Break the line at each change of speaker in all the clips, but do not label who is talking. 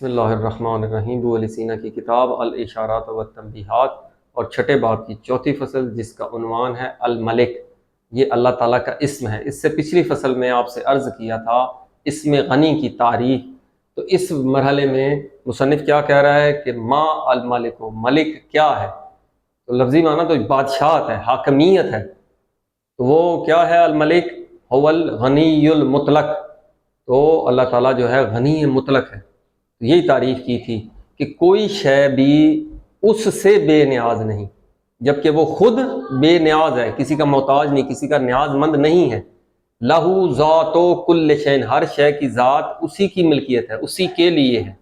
بسم اللہ الرحمن الرحیم ابو علی سینا کی کتاب الاشارات والتنبیہات اور چھٹے باب کی چوتھی فصل جس کا عنوان ہے الملک۔ یہ اللہ تعالیٰ کا اسم ہے۔ اس سے پچھلی فصل میں آپ سے عرض کیا تھا اسم غنی کی تعریف۔ تو اس مرحلے میں مصنف کیا کہہ رہا ہے کہ ما الملک، ملک کیا ہے؟ تو لفظی معنی تو بادشاہت ہے، حاکمیت ہے۔ تو وہ کیا ہے الملک؟ هو الغنی المطلق۔ تو اللہ تعالیٰ جو ہے غنی مطلق ہے۔ یہی تعریف کی تھی کہ کوئی شے بھی اس سے بے نیاز نہیں، جبکہ وہ خود بے نیاز ہے، کسی کا محتاج نہیں، کسی کا نیاز مند نہیں ہے۔ لہو ذات کل شین، ہر شے کی ذات اسی کی ملکیت ہے، اسی کے لیے ہے۔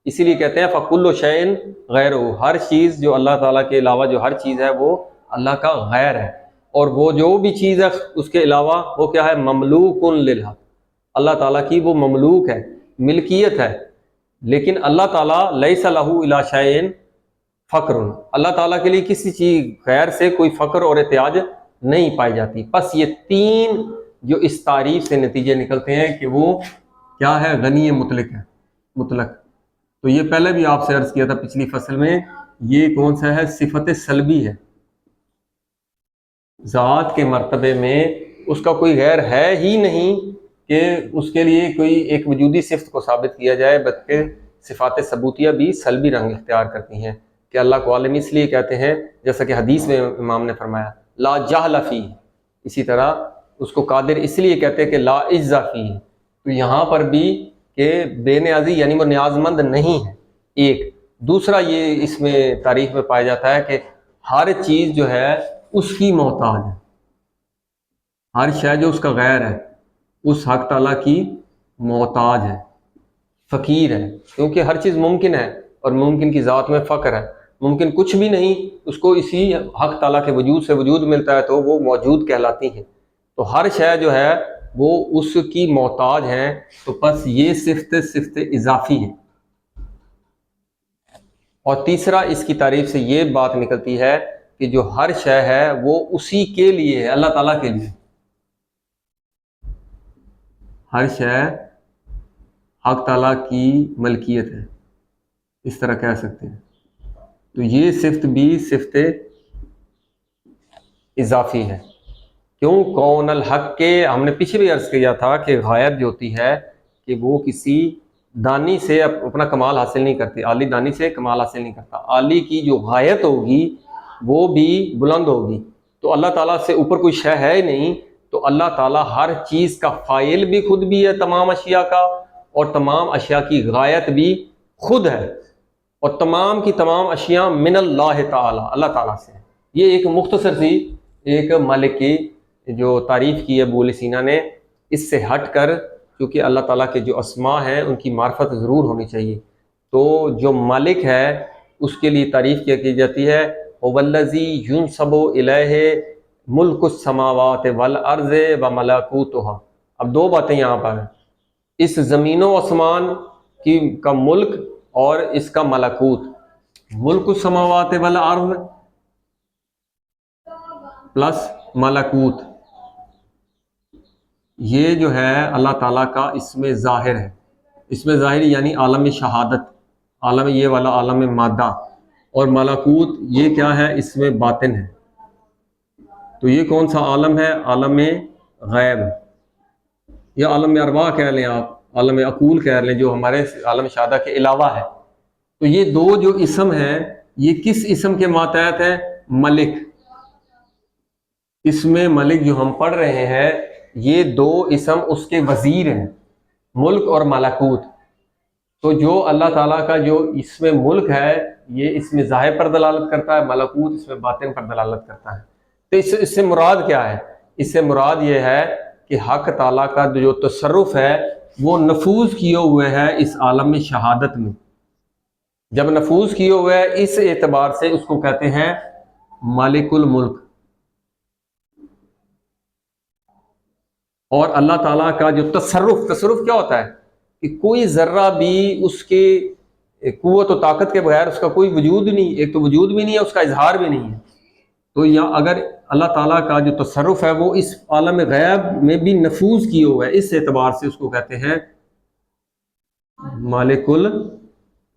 اسی لیے کہتے ہیں فکل شین غیرہ، ہر چیز جو اللہ تعالیٰ کے علاوہ جو ہر چیز ہے وہ اللہ کا غیر ہے، اور وہ جو بھی چیز ہے اس کے علاوہ وہ کیا ہے؟ مملوک للحق، اللہ تعالیٰ کی وہ مملوک ہے، ملکیت ہے۔ لیکن اللہ تعالیٰ لیس لہ الی شیء فقر، اللہ تعالیٰ کے لیے کسی چیز غیر سے کوئی فقر اور احتیاج نہیں پائی جاتی۔ پس یہ تین جو اس تعریف سے نتیجے نکلتے ہیں کہ وہ کیا ہے؟ غنی مطلق ہے، مطلق۔ تو یہ پہلے بھی آپ سے عرض کیا تھا پچھلی فصل میں، یہ کون سا ہے؟ صفت سلبی ہے، ذات کے مرتبے میں اس کا کوئی غیر ہے ہی نہیں کہ اس کے لیے کوئی ایک وجودی صفت کو ثابت کیا جائے، بلکہ صفات ثبوتیہ بھی سلبی رنگ اختیار کرتی ہیں کہ اللہ کو عالم اس لیے کہتے ہیں، جیسا کہ حدیث میں امام نے فرمایا لا جہل فیہ، اسی طرح اس کو قادر اس لیے کہتے ہیں کہ لا عجز فیہ۔ تو یہاں پر بھی کہ بے نیازی یعنی وہ نیاز مند نہیں ہے، ایک۔ دوسرا یہ اس میں تعریف میں پایا جاتا ہے کہ ہر چیز جو ہے اس کی محتاج ہے، ہر شے جو اس کا غیر ہے اس حق تعالیٰ کی محتاج ہے، فقیر ہے، کیونکہ ہر چیز ممکن ہے اور ممکن کی ذات میں فقر ہے۔ ممکن کچھ بھی نہیں، اس کو اسی حق تعالیٰ کے وجود سے وجود ملتا ہے تو وہ موجود کہلاتی ہیں۔ تو ہر شے جو ہے وہ اس کی محتاج ہے، تو پس یہ صفت اضافی ہے۔ اور تیسرا اس کی تعریف سے یہ بات نکلتی ہے کہ جو ہر شے ہے وہ اسی کے لیے ہے، اللہ تعالیٰ کے لیے۔ ہر شے حق تعالیٰ کی ملکیت ہے، اس طرح کہہ سکتے ہیں۔ تو یہ صفت بھی صفت اضافی ہے۔ کیوں؟ کون الحق کے ہم نے پیچھے بھی عرض کیا تھا کہ غایت جو ہوتی ہے کہ وہ کسی دانی سے اپنا کمال حاصل نہیں کرتی، عالی دانی سے کمال حاصل نہیں کرتا۔ عالی کی جو غایت ہوگی وہ بھی بلند ہوگی۔ تو اللہ تعالیٰ سے اوپر کوئی شے ہے ہی نہیں، تو اللہ تعالیٰ ہر چیز کا فاعل بھی خود بھی ہے تمام اشیاء کا، اور تمام اشیاء کی غایت بھی خود ہے، اور تمام کی تمام اشیاء من اللہ تعالیٰ، اللہ تعالیٰ سے۔ یہ ایک مختصر سی ایک مالک کی جو تعریف کی ہے ابو علی سینا نے، اس سے ہٹ کر کیونکہ اللہ تعالیٰ کے جو اسماء ہیں ان کی معرفت ضرور ہونی چاہیے، تو جو مالک ہے اس کے لیے تعریف کیا کی جاتی ہے هو الذی ینسب الیہ ملک السماوات والارض وملکوتها۔ اب دو باتیں یہاں پر ہیں، اس زمین و آسمان کا ملک اور اس کا ملکوت۔ ملک السماوات والارض پلس ملکوت، یہ جو ہے اللہ تعالیٰ کا اسم ظاہر ہے۔ اسم ظاہر یعنی عالم شہادت، عالم یہ والا عالم مادہ، اور ملکوت یہ کیا ہے؟ اسم باطن ہے۔ تو یہ کون سا عالم ہے؟ عالم غیب، یا عالم ارواح کہہ لیں آپ، عالم عقول کہہ لیں، جو ہمارے عالم شہادہ کے علاوہ ہے۔ تو یہ دو جو اسم ہیں یہ کس اسم کے ماتحت ہے؟ ملک۔ اسم ملک جو ہم پڑھ رہے ہیں یہ دو اسم اس کے وزیر ہیں، ملک اور ملکوت۔ تو جو اللہ تعالیٰ کا جو اسم ملک ہے یہ اسم ظاہر پر دلالت کرتا ہے، ملکوت اسم باطن پر دلالت کرتا ہے۔ تو اس سے مراد کیا ہے؟ اس سے مراد یہ ہے کہ حق تعالیٰ کا جو تصرف ہے وہ نفوذ کیے ہوئے ہے اس عالم شہادت میں۔ جب نفوذ کیے ہوئے ہے اس اعتبار سے اس کو کہتے ہیں مالک الملک۔ اور اللہ تعالیٰ کا جو تصرف کیا ہوتا ہے کہ کوئی ذرہ بھی اس کے قوت و طاقت کے بغیر اس کا کوئی وجود نہیں، ایک تو وجود بھی نہیں ہے، اس کا اظہار بھی نہیں ہے۔ تو یہاں اگر اللہ تعالیٰ کا جو تصرف ہے وہ اس عالم غیب میں بھی نفوذ کیے ہوا ہے، اس اعتبار سے اس کو کہتے ہیں مالک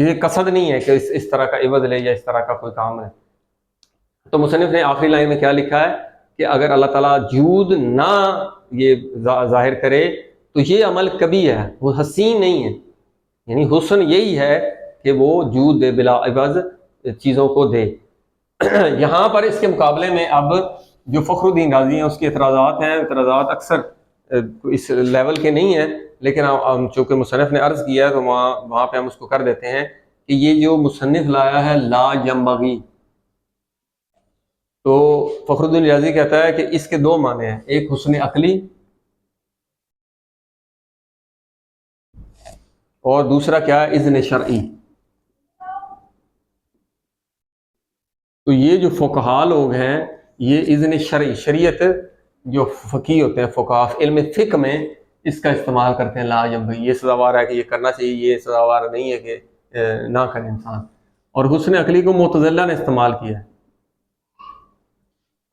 یہ قصد نہیں ہے کہ اس طرح کا عوض لے یا اس طرح کا کوئی کام ہے۔ تو مصنف نے آخری لائن میں کیا لکھا ہے کہ اگر اللہ تعالیٰ جود نہ یہ ظاہر کرے تو یہ عمل کبھی ہے، وہ حسین نہیں ہے، یعنی حسن یہی ہے کہ وہ جود دے بلا عوض چیزوں کو دے۔ یہاں پر اس کے مقابلے میں اب جو فخر الدین رازی ہیں اس کے اعتراضات ہیں، اعتراضات اکثر اس لیول کے نہیں ہیں، لیکن چونکہ مصنف نے عرض کیا ہے تو وہاں پہ ہم اس کو کر دیتے ہیں کہ یہ جو مصنف لایا ہے لا ینبغی، تو فخر الدین رازی کہتا ہے کہ اس کے دو معنی ہیں، ایک حسن عقلی اور دوسرا کیا ہے، اذن شرعی۔ تو یہ جو فقہا لوگ ہیں یہ اذن شرعی، شریعت جو فقی ہوتے ہیں فقہا علم فقہ میں اس کا استعمال کرتے ہیں، لا ینبغی یہ سزاوار ہے کہ یہ کرنا چاہیے، یہ سزاوار نہیں ہے کہ نہ کرے انسان۔ اور حسن عقلی کو معتزلہ نے استعمال کیا ہے۔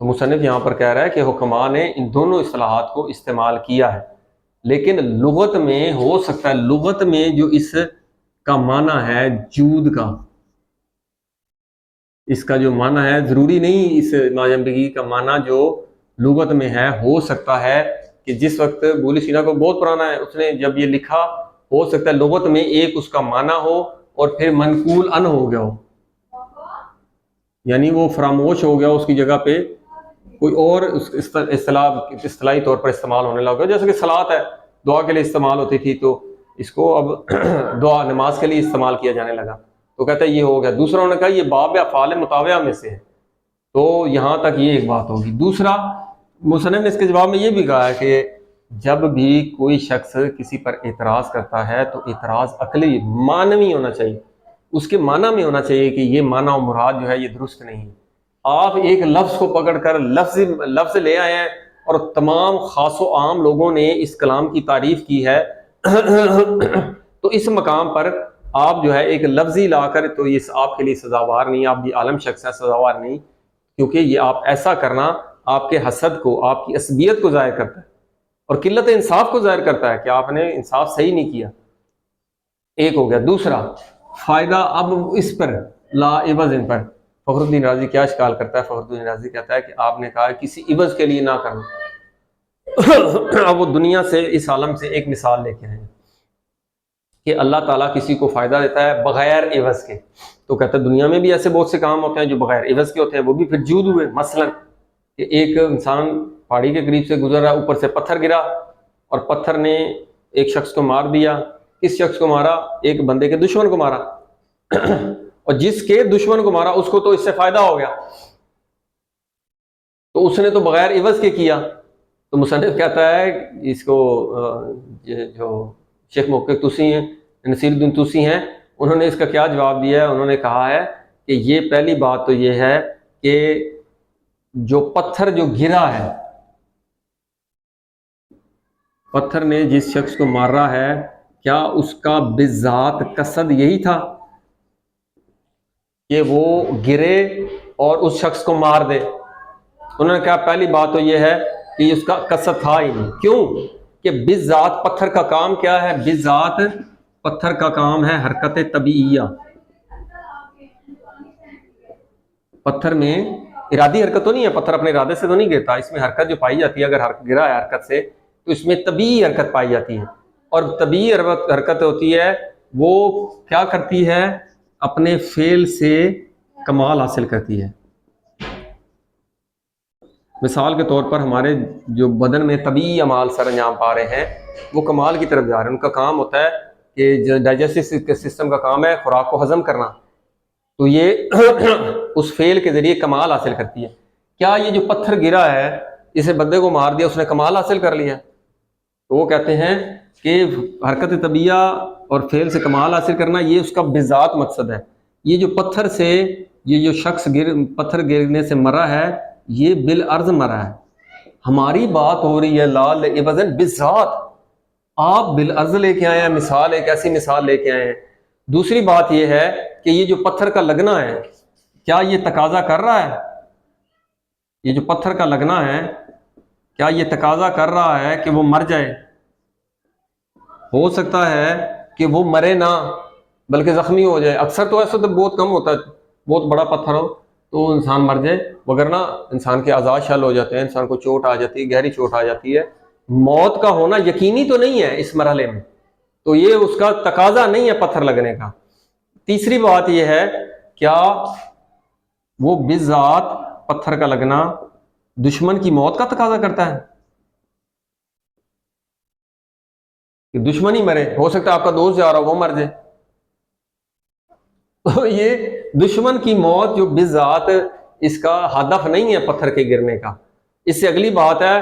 تو مصنف یہاں پر کہہ رہا ہے کہ حکماء نے ان دونوں اصطلاحات کو استعمال کیا ہے، لیکن لغت میں ہو سکتا ہے، لغت میں جو اس کا معنی ہے جود کا، اس کا جو معنی ہے ضروری نہیں، اس لا ینبغی کا معنی جو لغت میں ہے ہو سکتا ہے کہ جس وقت بولی سینا کو بہت پرانا ہے، اس نے جب یہ لکھا ہو سکتا ہے لغت میں ایک اس کا معنی ہو اور پھر منقول ان ہو گیا ہو، یعنی وہ فراموش ہو گیا، اس کی جگہ پہ کوئی اور اصطلاحی طور پر استعمال ہونے لگا، جیسے کہ صلاۃ ہے، دعا کے لیے استعمال ہوتی تھی، تو اس کو اب دعا نماز کے لیے استعمال کیا جانے لگا، تو کہتا ہے یہ ہو گیا۔ دوسرا انہوں نے کہا یہ باب افعال مطاوعہ میں سے ہے، تو یہاں تک یہ ایک بات ہوگی۔ دوسرا مصنف نے اس کے جواب میں یہ بھی کہا ہے کہ جب بھی کوئی شخص کسی پر اعتراض کرتا ہے تو اعتراض عقلی معنوی ہونا چاہیے، اس کے معنی میں ہونا چاہیے کہ یہ معنی و مراد جو ہے یہ درست نہیں ہے۔ آپ ایک لفظ کو پکڑ کر لفظ لے آئے ہیں اور تمام خاص و عام لوگوں نے اس کلام کی تعریف کی ہے تو اس مقام پر آپ جو ہے ایک لفظی لا کر تو یہ آپ کے لیے سزاوار نہیں، آپ بھی عالم شخص ہے، سزاوار نہیں، کیونکہ یہ آپ ایسا کرنا آپ کے حسد کو، آپ کی عصبیت کو ظاہر کرتا ہے اور قلت انصاف کو ظاہر کرتا ہے کہ آپ نے انصاف صحیح نہیں کیا۔ ایک ہو گیا۔ دوسرا فائدہ اب اس پر لا عوض ان پر فخر الدین رازی کیا اشکال کرتا ہے؟ فخر الدین رازی کہتا ہے کہ آپ نے کہا کسی عوض کے لیے نہ کرنا۔ اب وہ دنیا سے، اس عالم سے ایک مثال لے کے آئے کہ اللہ تعالیٰ کسی کو فائدہ دیتا ہے بغیر عوض کے، تو کہتا ہے دنیا میں بھی ایسے بہت سے کام ہوتے ہیں جو بغیر عوض کے ہوتے ہیں، وہ بھی پھر جود ہوئے۔ مثلا کہ ایک انسان پہاڑی کے قریب سے گزر رہا، اوپر سے پتھر گرا اور پتھر نے ایک شخص کو مار دیا۔ کس شخص کو مارا؟ ایک بندے کے دشمن کو مارا اور جس کے دشمن کو مارا اس کو تو اس سے فائدہ ہو گیا، تو اس نے تو بغیر عوض کے کیا۔ تو مصنف کہتا ہے اس کو جو شیخ محقق توسی ہیں، نصیر الدین توسی ہیں، انہوں نے اس کا کیا جواب دیا ہے؟ انہوں نے کہا ہے کہ یہ پہلی بات تو یہ ہے کہ جو پتھر جو گرا ہے، پتھر نے جس شخص کو مارا ہے، کیا اس کا بذات قصد یہی تھا کہ وہ گرے اور اس شخص کو مار دے؟ انہوں نے کہا پہلی بات تو یہ ہے کہ اس کا قصد تھا ہی نہیں۔ کیوں کہ بذات پتھر کا کام کیا ہے؟ بذات پتھر کا کام ہے حرکت طبیعیہ۔ پتھر میں ارادی حرکت تو نہیں ہے، پتھر اپنے ارادے سے تو نہیں گرتا، اس میں حرکت جو پائی جاتی ہے، اگر گرا ہے حرکت سے تو اس میں طبیعی حرکت پائی جاتی ہے، اور طبیعی حرکت ہوتی ہے وہ کیا کرتی ہے؟ اپنے فعل سے کمال حاصل کرتی ہے۔ مثال کے طور پر ہمارے جو بدن میں طبیعی اعمال سر انجام پا رہے ہیں وہ کمال کی طرف جا رہے ہیں، ان کا کام ہوتا ہے کہ جو ڈائجسٹو سسٹم کا کام ہے خوراک کو ہضم کرنا، تو یہ اس فعل کے ذریعے کمال حاصل کرتی ہے۔ کیا یہ جو پتھر گرا ہے، اسے بندے کو مار دیا، اس نے کمال حاصل کر لیا؟ تو وہ کہتے ہیں کہ حرکت طبیعہ اور فعل سے کمال حاصل کرنا یہ اس کا بذات مقصد ہے۔ یہ جو پتھر سے یہ جو شخص پتھر گرنے سے مرا ہے، یہ بالعرض مرا ہے۔ ہماری بات ہو رہی ہے لال عوضاً بذات، آپ بالعرض لے کے آئے ہیں، مثال ایک ایسی مثال لے کے آئے ہیں۔ دوسری بات یہ ہے کہ یہ جو پتھر کا لگنا ہے، کیا یہ تقاضا کر رہا ہے؟ یہ جو پتھر کا لگنا ہے کیا یہ تقاضا کر رہا ہے کہ وہ مر جائے؟ ہو سکتا ہے کہ وہ مرے نہ، بلکہ زخمی ہو جائے. اکثر تو ایسا تو بہت کم ہوتا ہے، بہت بڑا پتھر ہو تو انسان مر جائے، وگرنہ انسان کے اعضاء شل ہو جاتے ہیں، انسان کو چوٹ آ جاتی ہے، گہری چوٹ آ جاتی ہے. موت کا ہونا یقینی تو نہیں ہے اس مرحلے میں، تو یہ اس کا تقاضا نہیں ہے پتھر لگنے کا. تیسری بات یہ ہے، کیا وہ بذات پتھر کا لگنا دشمن کی موت کا تقاضا کرتا ہے؟ کہ دشمن ہی مرے، ہو سکتا ہے آپ کا دوست جا رہا ہو وہ مر جائے. تو یہ دشمن کی موت جو بذات اس کا ہدف نہیں ہے پتھر کے گرنے کا. اس سے اگلی بات ہے،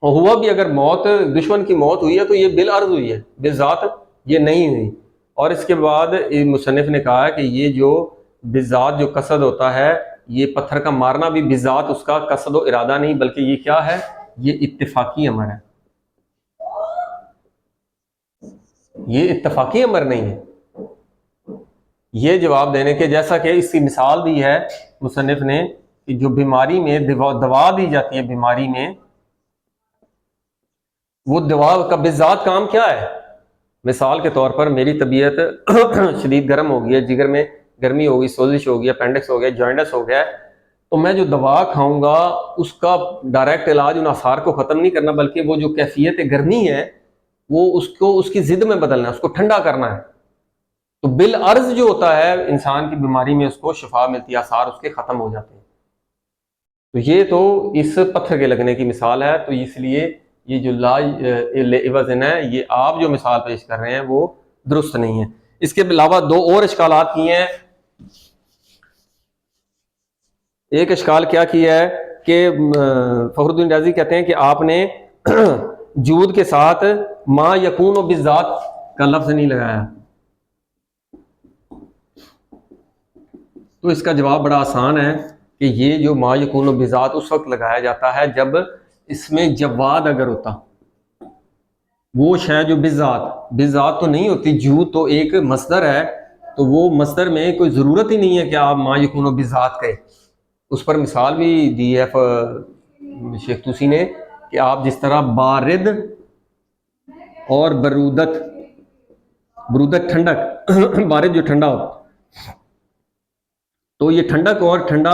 ہوا بھی اگر موت دشمن کی موت ہوئی ہے تو یہ بالعرض ہوئی ہے، بذات یہ نہیں ہوئی. اور اس کے بعد مصنف نے کہا ہے کہ یہ جو بذات جو قصد ہوتا ہے، یہ پتھر کا مارنا بھی بذات اس کا قصد و ارادہ نہیں، بلکہ یہ کیا ہے، یہ اتفاقی امر ہے. یہ اتفاقی امر نہیں ہے. یہ جواب دینے کے جیسا کہ اس کی مثال دی ہے مصنف نے کہ جو بیماری میں دوا دی جاتی ہے، بیماری میں وہ دوا کا بذات کام کیا ہے. مثال کے طور پر میری طبیعت شدید گرم ہو گئی ہے، جگر میں گرمی ہو گئی، سوزش ہو گئی، اپینڈکس ہو گیا، جوائنٹس ہو گیا، تو میں جو دوا کھاؤں گا اس کا ڈائریکٹ علاج ان آثار کو ختم نہیں کرنا، بلکہ وہ جو کیفیت گرمی ہے وہ اس کو اس کی ضد میں بدلنا ہے، اس کو ٹھنڈا کرنا ہے. تو بالعرض جو ہوتا ہے انسان کی بیماری میں اس کو شفا ملتی ہے، آثار اس کے ختم ہو جاتے ہیں. تو یہ تو اس پتھر کے لگنے کی مثال ہے. تو اس لیے یہ جو لا عوض ہے، یہ آپ جو مثال پیش کر رہے ہیں وہ درست نہیں ہے. اس کے علاوہ دو اور اشکالات کیے ہیں. ایک اشکال کیا کیا ہے کہ فخر الدین رازی کہتے ہیں کہ آپ نے جود کے ساتھ ما یکون و بالذات کا لفظ نہیں لگایا. تو اس کا جواب بڑا آسان ہے کہ یہ جو ما یکون و بالذات اس وقت لگایا جاتا ہے جب اس میں جواد اگر ہوتا، وہ شے جو بالذات تو نہیں ہوتی. جود تو ایک مصدر ہے، تو وہ مصدر میں کوئی ضرورت ہی نہیں ہے کہ آپ ما یکون و بالذات کہیں. اس پر مثال بھی دی ہے شیخ توسی نے کہ آپ جس طرح بارد اور برودت ٹھنڈک بارد جو ٹھنڈا ہو، تو یہ ٹھنڈک اور ٹھنڈا،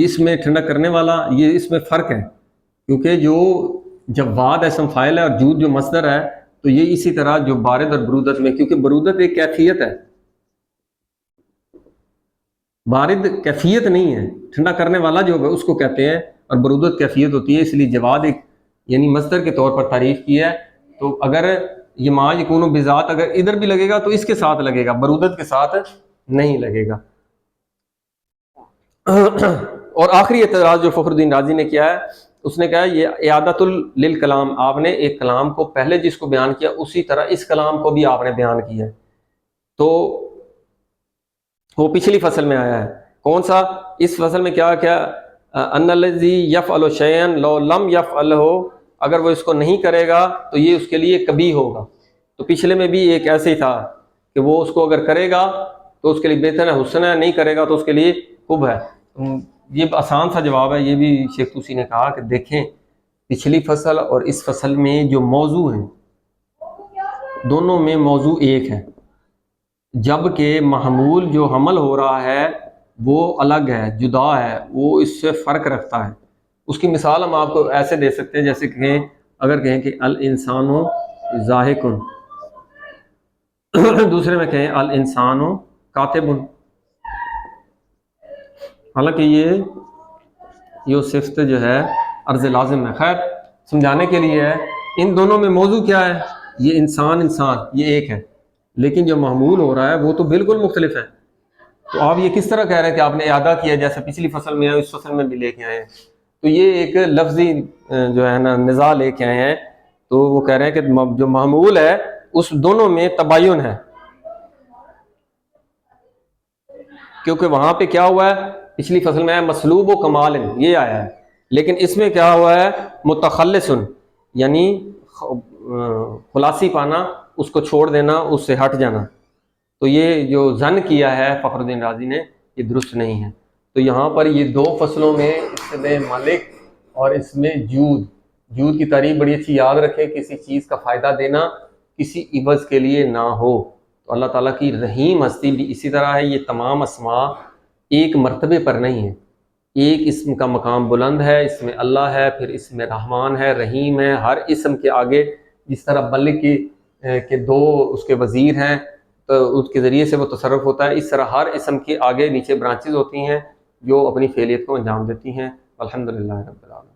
اس میں ٹھنڈک کرنے والا، یہ اس میں فرق ہے. کیونکہ جو جواد اسم فاعل ہے اور جود جو مصدر ہے، تو یہ اسی طرح جو بارد اور برودت میں، کیونکہ برودت ایک کیفیت ہے، بارد کیفیت نہیں ہے، ٹھنڈا کرنے والا جو ہے اس کو کہتے ہیں، اور برودت کیفیت ہوتی ہے. اس لیے جواد ایک یعنی مصدر کے طور پر تعریف کی ہے. تو اگر یہ ما یکون بذات اگر ادھر بھی لگے گا تو اس کے ساتھ لگے گا، برودت کے ساتھ نہیں لگے گا. اور آخری اعتراض جو فخر الدین رازی نے کیا ہے، اس نے کہا یہ اعادۃ للکلام، آپ نے ایک کلام کو پہلے جس کو بیان کیا اسی طرح اس کلام کو بھی آپ نے بیان کیا ہے. تو وہ پچھلی فصل میں آیا ہے. کون سا؟ اس فصل میں کیا ان الذی یفعل شیئا لو لم یفعلہ، اگر وہ اس کو نہیں کرے گا تو یہ اس کے لیے کبھی ہوگا. تو پچھلے میں بھی ایک ایسے ہی تھا کہ وہ اس کو اگر کرے گا تو اس کے لیے بہتر ہے، حسن ہے، نہیں کرے گا تو اس کے لیے خوب ہے. یہ آسان سا جواب ہے. یہ بھی شیخ توسی نے کہا کہ دیکھیں پچھلی فصل اور اس فصل میں جو موضوع ہیں دونوں میں موضوع ایک ہے، جبکہ محمول جو حمل ہو رہا ہے وہ الگ ہے، جدا ہے، وہ اس سے فرق رکھتا ہے. اس کی مثال ہم آپ کو ایسے دے سکتے ہیں جیسے کہیں اگر کہیں کہ الانسان ضاحک، دوسرے میں کہیں الانسان کاتب، حالانکہ یہ صفت جو ہے عرض لازم ہے. خیر سمجھانے کے لیے ہے، ان دونوں میں موضوع کیا ہے، یہ انسان یہ ایک ہے، لیکن جو محمول ہو رہا ہے وہ تو بالکل مختلف ہے. تو آپ یہ کس طرح کہہ رہے ہیں کہ آپ نے اعادہ کیا جیسے پچھلی فصل میں اس فصل میں بھی لے کے آئے ہیں؟ تو یہ ایک لفظی جو ہے نا نزاع لے کے آئے ہیں. تو وہ کہہ رہے ہیں کہ جو محمول ہے اس دونوں میں تباین ہے، کیونکہ وہاں پہ کیا ہوا ہے، پچھلی فصل میں ہے مسلوب و کمال یہ آیا ہے، لیکن اس میں کیا ہوا ہے متخلص، یعنی خلاصی پانا، اس کو چھوڑ دینا، اس سے ہٹ جانا. تو یہ جو ظن کیا ہے فخر الدین رازی نے یہ درست نہیں ہے. تو یہاں پر یہ دو فصلوں میں اس میں مالک اور اس میں جود کی تعریف بڑی اچھی یاد رکھیں، کسی چیز کا فائدہ دینا کسی عوض کے لیے نہ ہو. تو اللہ تعالیٰ کی رحیم ہستی بھی اسی طرح ہے. یہ تمام اسماء ایک مرتبے پر نہیں ہیں، ایک اسم کا مقام بلند ہے، اس میں اللہ ہے، پھر اس میں رحمان ہے، رحیم ہے. ہر اسم کے آگے جس طرح ملک کے دو اس کے وزیر ہیں تو اس کے ذریعے سے وہ تصرف ہوتا ہے، اس طرح ہر اسم کے آگے نیچے برانچز ہوتی ہیں جو اپنی فعلیت کو انجام دیتی ہیں. الحمدللہ رب العالمین.